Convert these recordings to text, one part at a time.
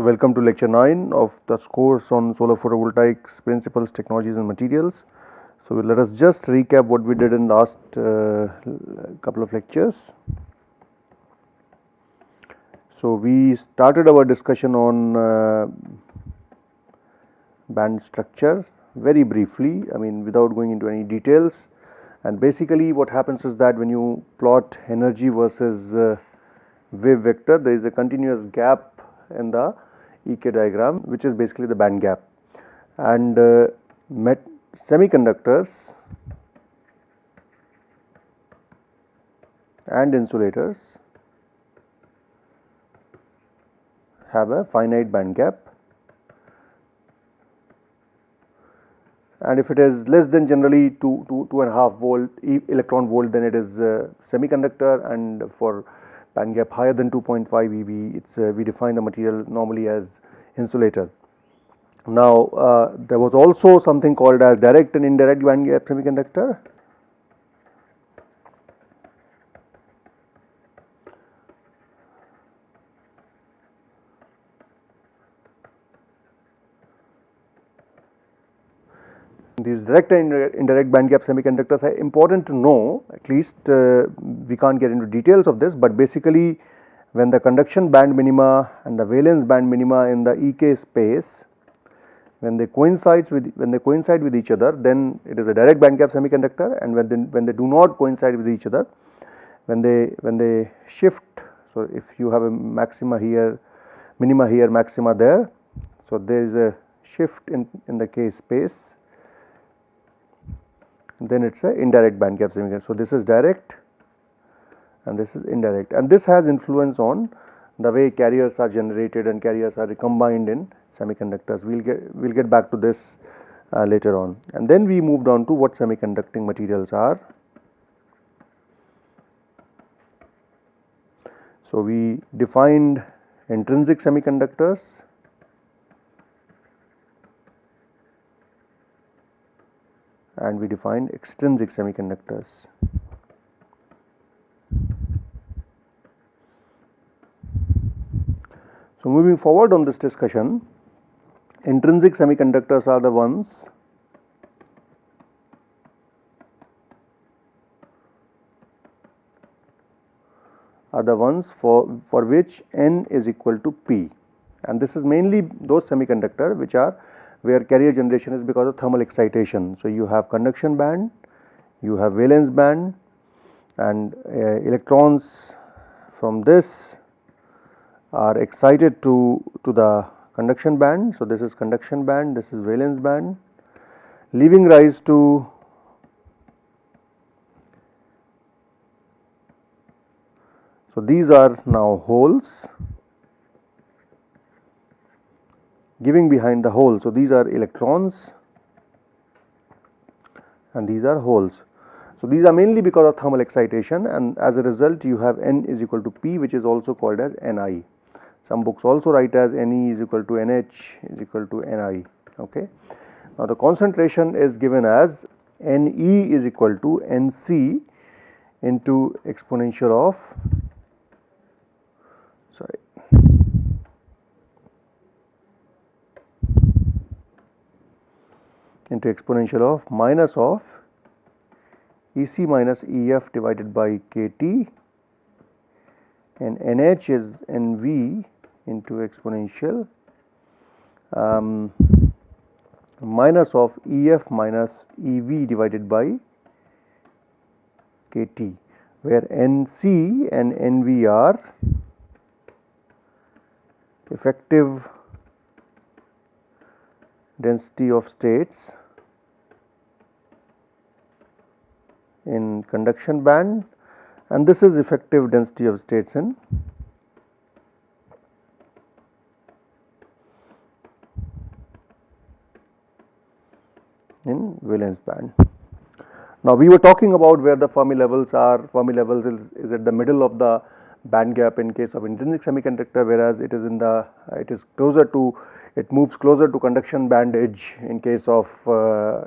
So, welcome to lecture 9 of the course on solar photovoltaics principles, technologies and materials. So, let us just recap what we did in last couple of lectures. So, we started our discussion on band structure very briefly, I mean without going into any details, and basically what happens is that when you plot energy versus wave vector, there is a continuous gap in the EK diagram, which is basically the band gap, and semiconductors and insulators have a finite band gap, and if it is less than generally 2.5 volt electron volt, then it is semiconductor, and for band gap higher than 2.5 eV, it's we define the material normally as insulator. Now there was also something called as direct and indirect band gap semiconductor. These direct and indirect band gap semiconductors are important to know, at least we can't get into details of this, but basically when the conduction band minima and the valence band minima in the EK space, when they coincide with each other, then it is a direct band gap semiconductor, and when they do not coincide with each other, when they shift, so if you have a maxima here, minima here, maxima there, so there is a shift in the K space, then it is a indirect band gap semiconductor. So, this is direct and this is indirect, and this has influence on the way carriers are generated and carriers are recombined in semiconductors. We will get back to this later on, and then we moved on to what semiconducting materials are. So, we defined intrinsic semiconductors, and we defined extrinsic semiconductors. So, moving forward on this discussion, intrinsic semiconductors are the ones for which N is equal to P, and this is mainly those semiconductor which are where carrier generation is because of thermal excitation. So, you have conduction band, you have valence band, and electrons from this are excited to the conduction band. So, this is conduction band, this is valence band, leaving rise to so these are now holes giving behind the hole. So, these are electrons and these are holes. So, these are mainly because of thermal excitation, and as a result you have N is equal to P, which is also called as Ni. Some books also write as Ne is equal to Nh is equal to Ni. Okay. Now, the concentration is given as Ne is equal to Nc into exponential of minus of Ec minus Ef divided by Kt, and Nh is Nv into exponential minus of Ef minus Ev divided by Kt, where Nc and Nv are effective density of states in conduction band, and this is effective density of states in valence band. Now, we were talking about where the Fermi levels are. Fermi levels is at the middle of the band gap in case of intrinsic semiconductor, whereas it is closer to, it moves closer to conduction band edge in case of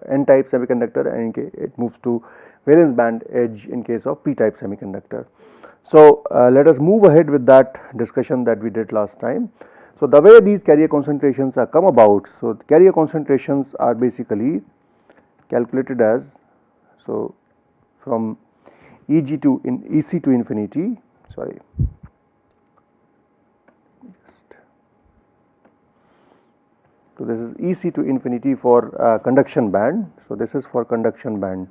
N type semiconductor, and it moves to valence band edge in case of P type semiconductor. So, let us move ahead with that discussion that we did last time. So, the way these carrier concentrations are come about, so the carrier concentrations are basically calculated as, so from EC to infinity, sorry, so this is EC to infinity for conduction band. So, this is for conduction band.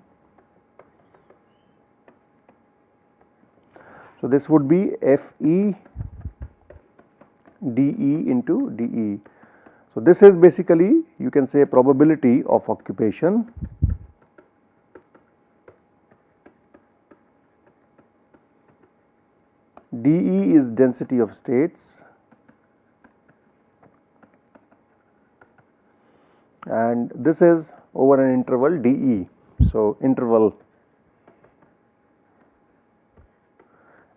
So, this would be FE dE into dE. So, this is basically you can say probability of occupation dE is density of states and this is over an interval dE. So, interval,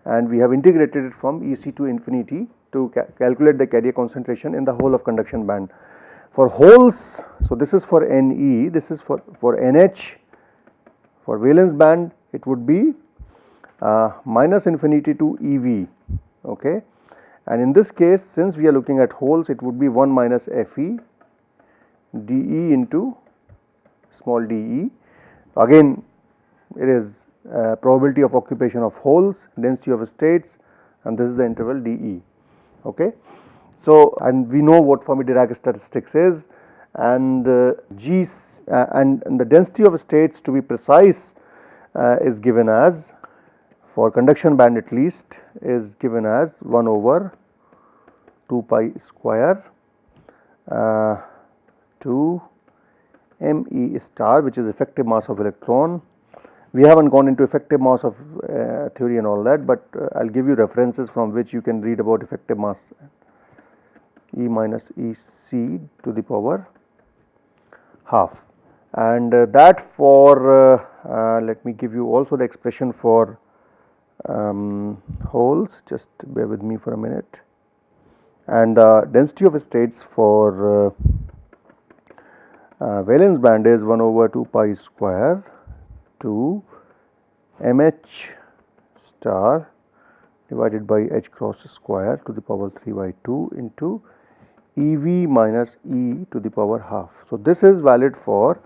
and we have integrated it from EC to infinity to calculate the carrier concentration in the whole of conduction band. For holes, so this is for NE, this is for NH. For valence band it would be minus infinity to EV, okay. And in this case, since we are looking at holes, it would be 1 minus FE dE into small dE. Again, it is probability of occupation of holes, density of states, and this is the interval dE, okay. So, and we know what Fermi-Dirac statistics is, and and the density of states, to be precise, is given as, for conduction band at least, is given as 1 over 2 pi square to me star, which is effective mass of electron. We haven't gone into effective mass of theory and all that, but I will give you references from which you can read about effective mass, E minus EC to the power half. And that for let me give you also the expression for holes, just bear with me for a minute. And density of states for valence band is 1 over 2 pi square to mH star divided by h cross square to the power 3 by 2 into EV minus E to the power half. So, this is valid for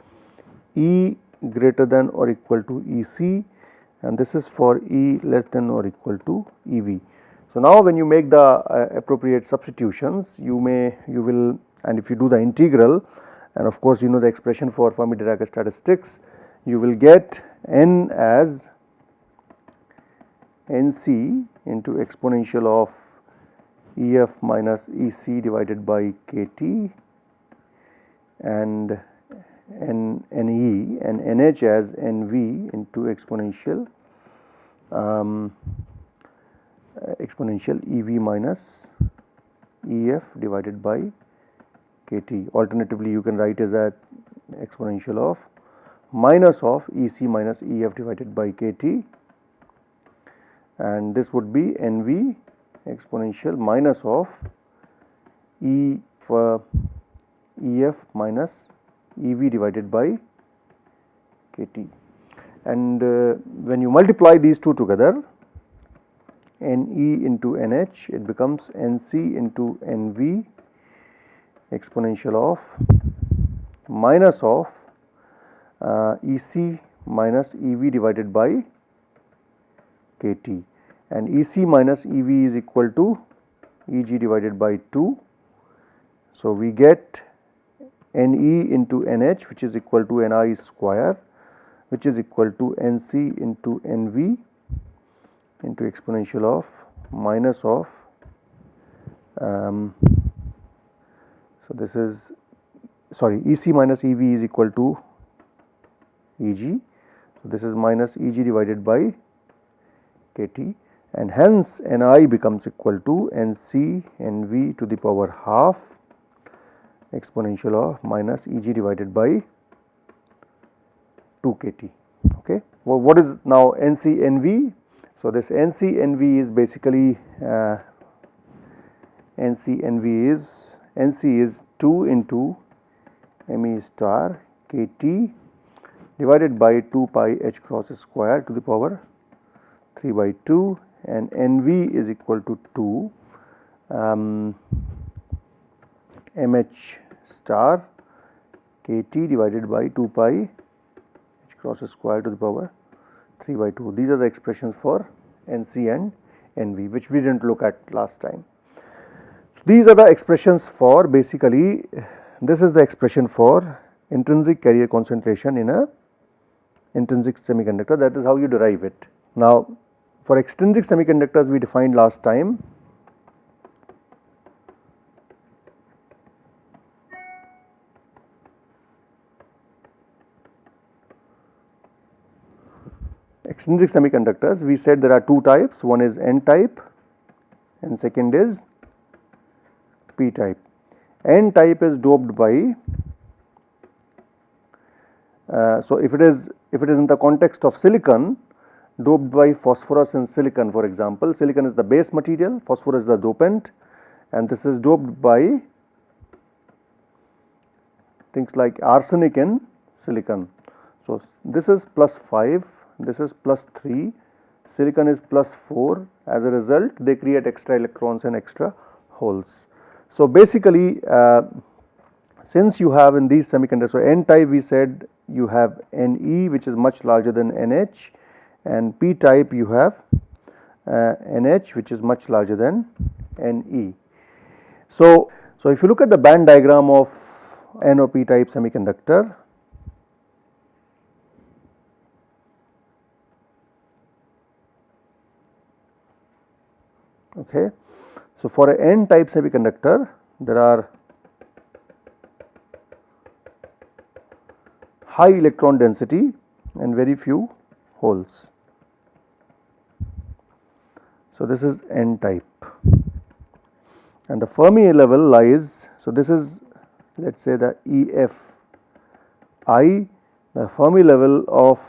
E greater than or equal to EC, and this is for E less than or equal to EV. So, now when you make the appropriate substitutions, you will, and if you do the integral, and of course you know the expression for Fermi-Dirac statistics, you will get N as NC into exponential of EF minus EC divided by KT, and NE and NH as NV into exponential EV minus EF divided by KT. Alternatively, you can write as that exponential of minus of EC minus EF divided by KT, and this would be NV exponential minus of EF minus EV divided by KT. And when you multiply these two together, NE into NH, it becomes NC into NV exponential of minus of EC minus EV divided by KT, and EC minus EV is equal to EG divided by 2. So, we get NE into NH, which is equal to NI square, which is equal to NC into NV into exponential of minus of so this is, sorry, EC minus EV is equal to EG. So, this is minus EG divided by KT, and hence Ni becomes equal to NC NV to the power half exponential of minus EG divided by 2 KT. Okay. Well, what is now NC NV? So, this NC NV is basically NC is 2 into Me star KT divided by 2 pi h cross square to the power 3 by 2, and NV is equal to 2 mh star kT divided by 2 pi h cross square to the power 3 by 2. These are the expressions for NC and NV, which we did not look at last time. These are the expressions for, basically this is the expression for intrinsic carrier concentration in a intrinsic semiconductor. That is how you derive it. Now, for extrinsic semiconductors we defined last time extrinsic semiconductors, we said there are two types, one is N type and second is P type. N type is doped by, so if it is in the context of silicon, doped by phosphorus and silicon, for example. Silicon is the base material, phosphorus is the dopant, and this is doped by things like arsenic and silicon. So, this is plus 5, this is plus 3, silicon is plus 4. As a result, they create extra electrons and extra holes. So, basically since you have in these semiconductors, so N type we said you have Ne, which is much larger than Nh, and P type you have Nh, which is much larger than Ne. So, if you look at the band diagram of N or P type semiconductor, okay. So, for a N type semiconductor there are high electron density and very few holes. So, this is N type, and the Fermi level lies, so this is, let us say, the EFI, the Fermi level of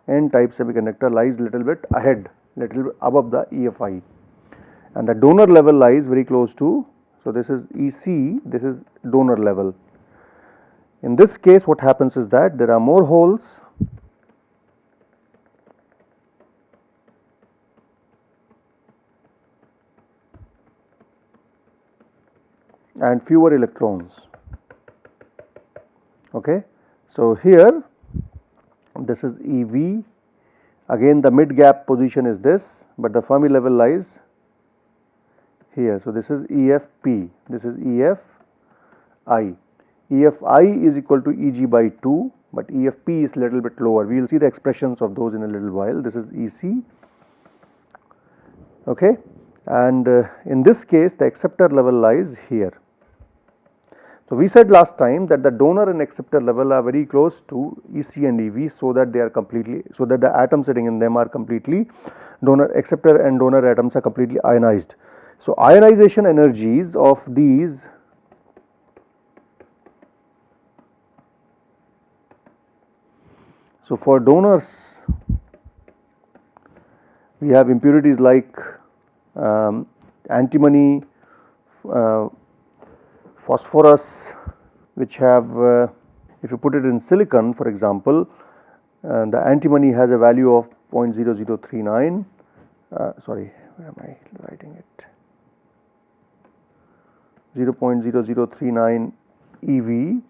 N type semiconductor lies little bit ahead, little bit above the EFI, and the donor level lies very close to, so this is EC, this is donor level. In this case what happens is that there are more holes and fewer electrons, okay. So, here this is EV, again the mid gap position is this, but the Fermi level lies here. So, this is EFP, this is EFI. EFI is equal to EG by 2, but EFP is little bit lower. We will see the expressions of those in a little while. This is EC, okay, and in this case the acceptor level lies here. So, we said last time that the donor and acceptor level are very close to EC and EV, so that they are completely, so that the atoms sitting in them are completely, donor, acceptor and donor atoms are completely ionized. So, ionization energies of these so for donors we have impurities like antimony, phosphorus, which have, if you put it in silicon for example, the antimony has a value of 0.0039, sorry, where am I writing it, 0.0039 EV,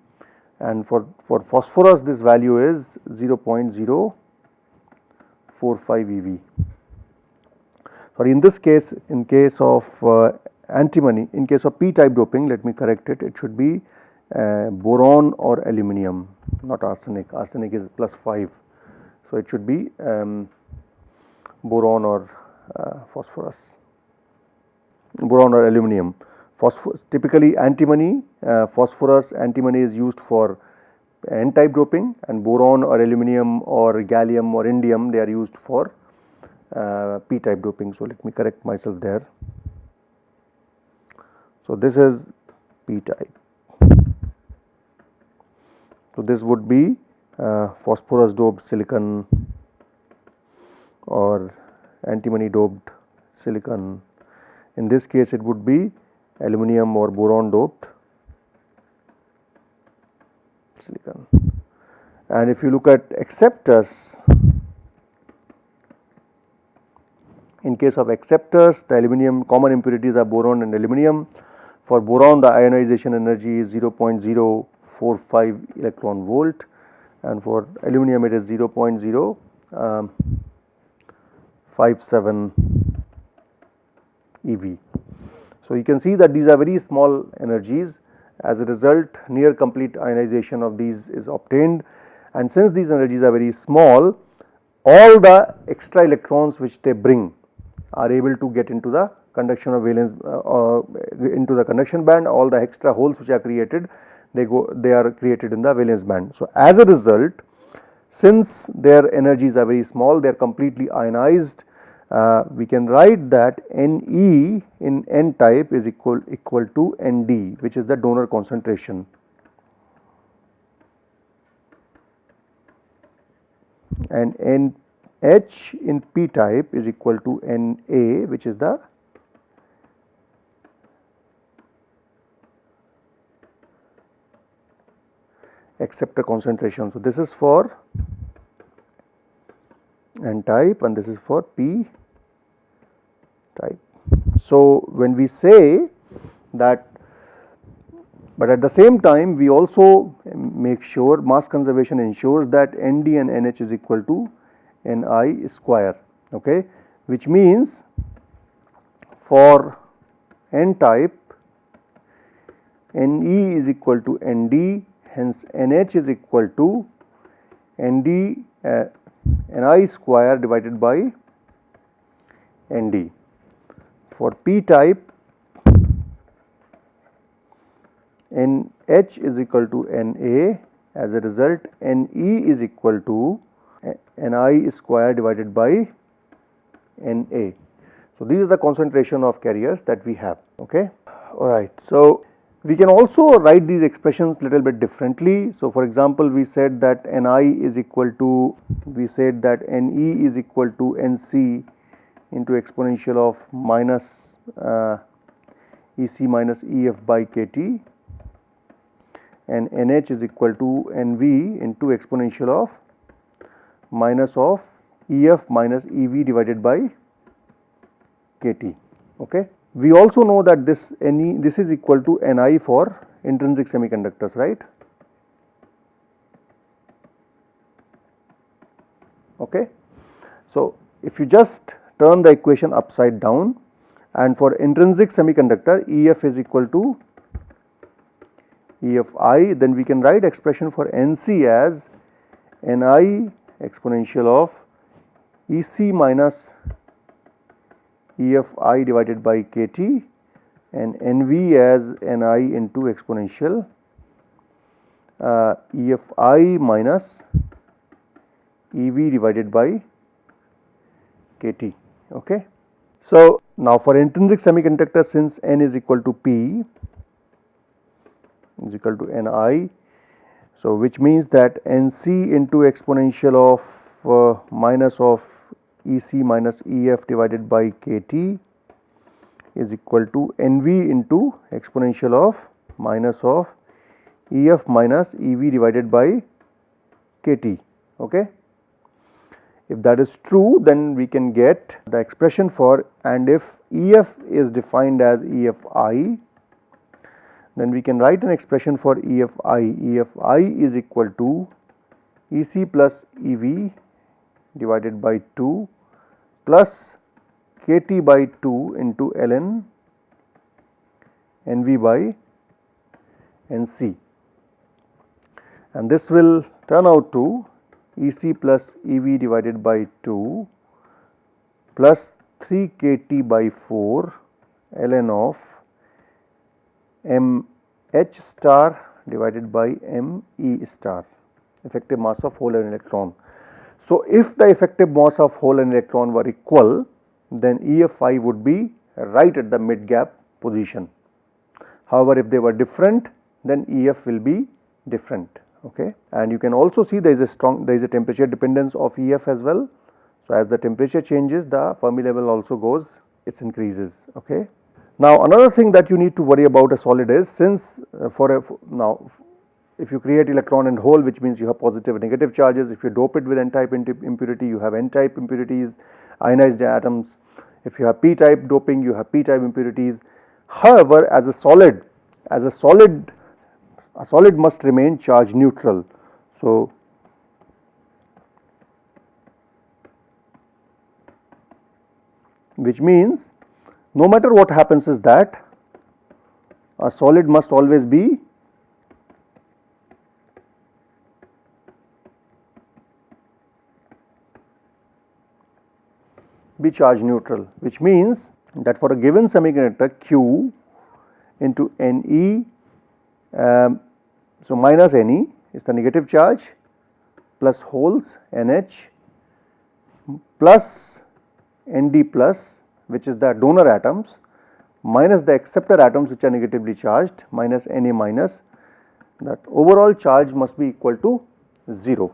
and for phosphorus this value is 0.045 EV. Sorry, in this case, in case of antimony, in case of P type doping, let me correct it, it should be boron or aluminum, not arsenic. Arsenic is plus 5, so it should be boron or phosphorus, boron or aluminum. Typically antimony, phosphorus, antimony is used for N type doping, and boron or aluminum or gallium or indium, they are used for P type doping. So, let me correct myself there. So, this is P type. So, this would be phosphorus doped silicon or antimony doped silicon. In this case it would be aluminum or boron doped silicon. And if you look at acceptors, in case of acceptors, the aluminum common impurities are boron and aluminum. For boron, the ionization energy is 0.045 electron volt, and for aluminum it is 0.057 eV. So, you can see that these are very small energies. As a result, near complete ionization of these is obtained, and since these energies are very small, all the extra electrons which they bring are able to get into the conduction of valence into the conduction band. All the extra holes which are created, they are created in the valence band. So, as a result, since their energies are very small, they are completely ionized. We can write that Ne in N type is equal to Nd, which is the donor concentration, and NH in P type is equal to Na, which is the acceptor concentration. So, this is for N type and this is for P type. So, when we say that, but at the same time we also make sure mass conservation ensures that Nd and Nh is equal to Ni square, okay, which means for N type Ne is equal to Nd, hence Nh is equal to Nd Ni square divided by Nd. For P type, NH is equal to Na, as a result Ne is equal to Ni square divided by Na. So, these are the concentration of carriers that we have, okay. Alright. So, we can also write these expressions little bit differently. So, for example, we said that Ne is equal to Nc into exponential of minus Ec minus Ef by Kt, and Nh is equal to Nv into exponential of minus of Ef minus Ev divided by Kt, okay. We also know that this is equal to Ni for intrinsic semiconductors, right, okay. So, if you just turn the equation upside down, and for intrinsic semiconductor Ef is equal to EFI, then we can write expression for Nc as Ni exponential of Ec minus EFI divided by Kt, and Nv as Ni into exponential EFI minus Ev divided by Kt, okay. So, now for intrinsic semiconductor, since N is equal to P is equal to Ni, so which means that Nc into exponential of minus of Ec minus Ef divided by Kt is equal to Nv into exponential of minus of Ef minus Ev divided by Kt, okay. If that is true, then we can get the expression for, and if Ef is defined as EFI, then we can write an expression for EFI. EFI is equal to Ec plus Ev divided by 2 plus Kt by 2 into ln Nv by Nc, and this will turn out to Ec plus Ev divided by 2 plus 3 Kt by 4 ln of mH star divided by Me star, effective mass of hole and electron. So, if the effective mass of hole and electron were equal, then EFI would be right at the mid gap position. However, if they were different, then EF will be different, okay. And you can also see there is a temperature dependence of EF as well. So, as the temperature changes, the Fermi level also goes, it increases, okay. Now, another thing that you need to worry about a solid is, since if you create electron and hole, which means you have positive and negative charges. If you dope it with N type impurity, you have N type impurities, ionized atoms. If you have P type doping, you have P type impurities. However, as a solid must remain charge neutral. So, which means no matter what happens is that a solid must always be charge neutral, which means that for a given semiconductor Q into Ne, so minus Ne is the negative charge, plus holes NH, plus Nd plus, which is the donor atoms, minus the acceptor atoms which are negatively charged, minus Na minus, that overall charge must be equal to 0.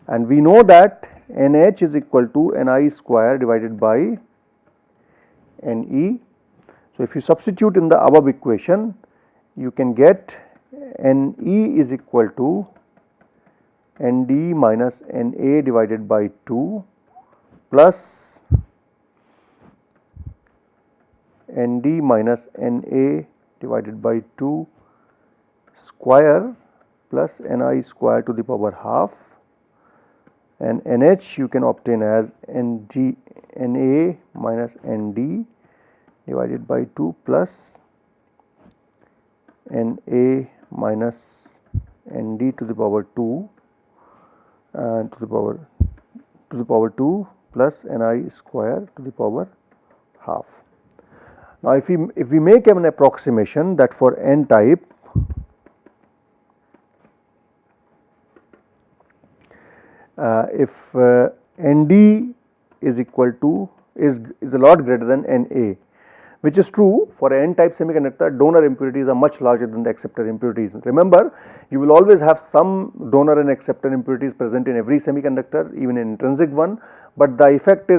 And we know that NH is equal to Ni square divided by Ne. So, if you substitute in the above equation, you can get Ne is equal to Nd minus Na divided by 2 plus Nd minus Na divided by 2 square plus Ni square to the power half, and NH you can obtain as Na minus Nd divided by 2 plus Na minus Nd to the power 2 to the power 2 plus Ni square to the power half. Now, if we make an approximation that for N type, if Nd is equal to is a lot greater than Na, which is true for a N type semiconductor, donor impurities are much larger than the acceptor impurities. Remember, you will always have some donor and acceptor impurities present in every semiconductor, even in intrinsic one, but the effect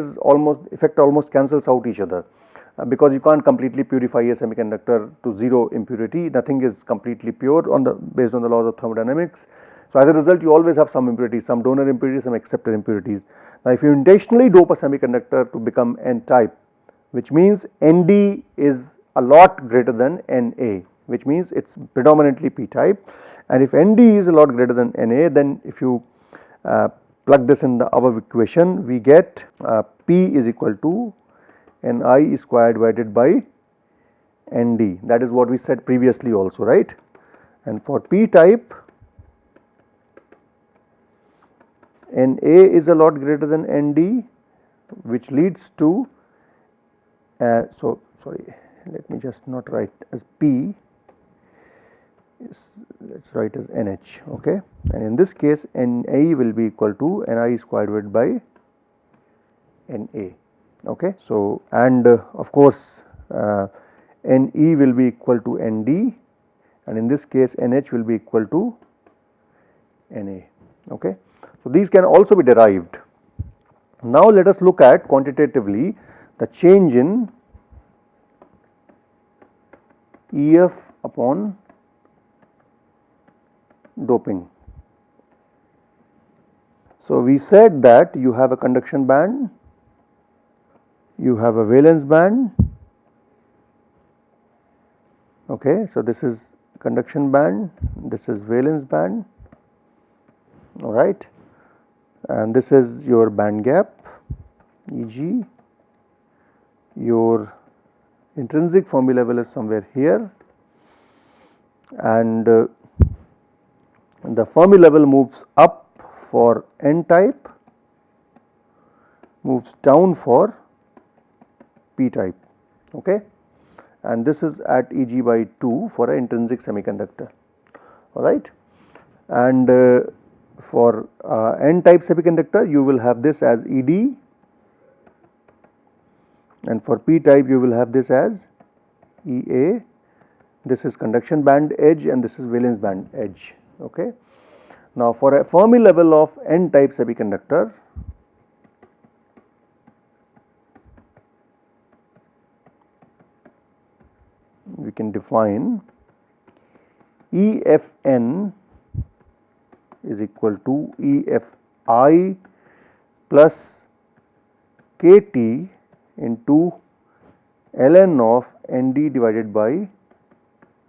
almost cancels out each other, because you can't completely purify a semiconductor to 0 impurity. Nothing is completely pure based on the laws of thermodynamics. So, as a result, you always have some impurities, some donor impurities, some acceptor impurities. Now, if you intentionally dope a semiconductor to become N type, which means Nd is a lot greater than Na, which means it is predominantly P type, and if Nd is a lot greater than Na, then if you plug this in the above equation, we get P is equal to Ni square divided by Nd. That is what we said previously also, right? And for P type, Na is a lot greater than Nd, which leads to so sorry, let me just not write as P, let us write as NH, okay, and in this case Na will be equal to Ni square divided by Na, okay. So, and of course Ne will be equal to Nd, and in this case NH will be equal to Na, okay. So, these can also be derived. Now, let us look at quantitatively the change in EF upon doping. So, we said that you have a conduction band, you have a valence band, okay. So, this is conduction band, this is valence band, all right, and this is your band gap, e.g. your intrinsic Fermi level is somewhere here, and the Fermi level moves up for N type, moves down for P type, okay, and this is at Eg by 2 for an intrinsic semiconductor, all right. And for N type semiconductor, you will have this as Ed, and for P type you will have this as Ea. This is conduction band edge and this is valence band edge, okay. Now, for a Fermi level of N type semiconductor, we can define EFN is equal to EFI plus KT into ln of Nd divided by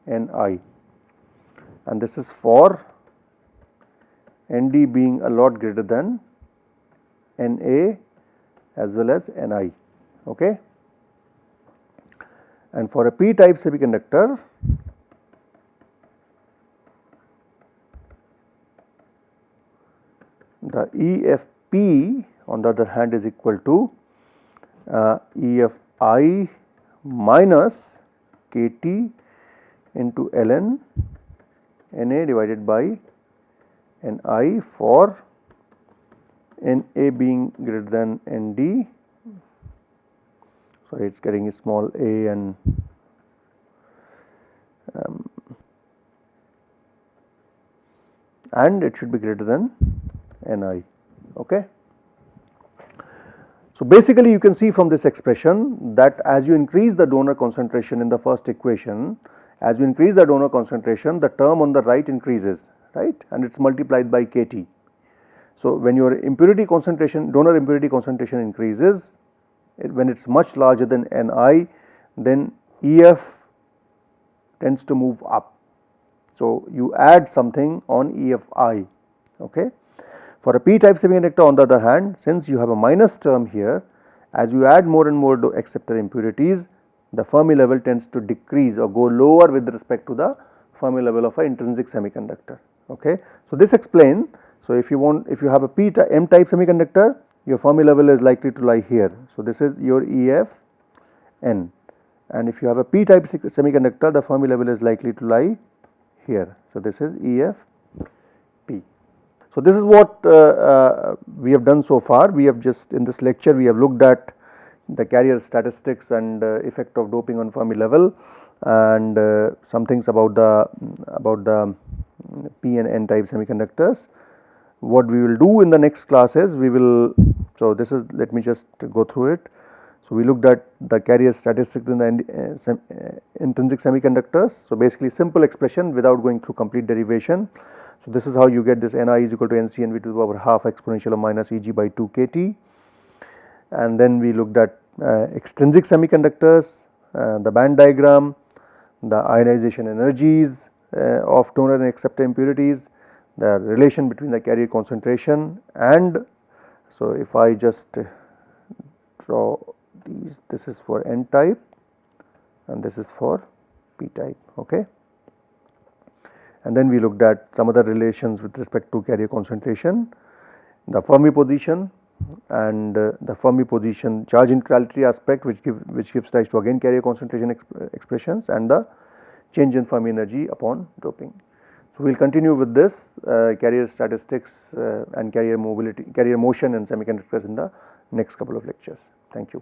Ni, and this is for Nd being a lot greater than Na as well as Ni. Okay. And for a p-type semiconductor, the EFP on the other hand is equal to EFI minus KT into ln Na divided by Ni for Na being greater than Nd. Sorry, it is getting a small a and it should be greater than Ni. Okay. So basically you can see from this expression that as you increase the donor concentration in the first equation, as you increase the donor concentration, the term on the right increases, right, and it is multiplied by KT. So when your impurity concentration, donor impurity concentration increases, when it is much larger than Ni, then EF tends to move up. So you add something on EFI. Okay. For a p-type semiconductor on the other hand, since you have a minus term here, as you add more and more acceptor impurities, the Fermi level tends to decrease or go lower with respect to the Fermi level of an intrinsic semiconductor. Okay. So this explains, so if you have a m-type semiconductor, your Fermi level is likely to lie here. So this is your EFN, and if you have a p-type semiconductor, the Fermi level is likely to lie here. So this is EFP. So this is what we have done so far. We have just, in this lecture, we have looked at the carrier statistics and effect of doping on Fermi level, and some things about the p and n type semiconductors. What we will do in the next class is we will, so this is, let me just go through it. So we looked at the carrier statistics in the intrinsic semiconductors. So basically simple expression without going through complete derivation. So this is how you get this Ni is equal to NCNV to the power half exponential of minus Eg by 2 KT. And then we looked at extrinsic semiconductors, the band diagram, the ionization energies of donor and acceptor impurities, the relation between the carrier concentration, and so if I just draw these, this is for n type and this is for p type. Okay. And then we looked at some other relations with respect to carrier concentration, the Fermi position, and the Fermi position charge neutrality aspect, which gives rise to again carrier concentration expressions, and the change in Fermi energy upon doping. So we will continue with this carrier statistics and carrier motion in semiconductors in the next couple of lectures. Thank you.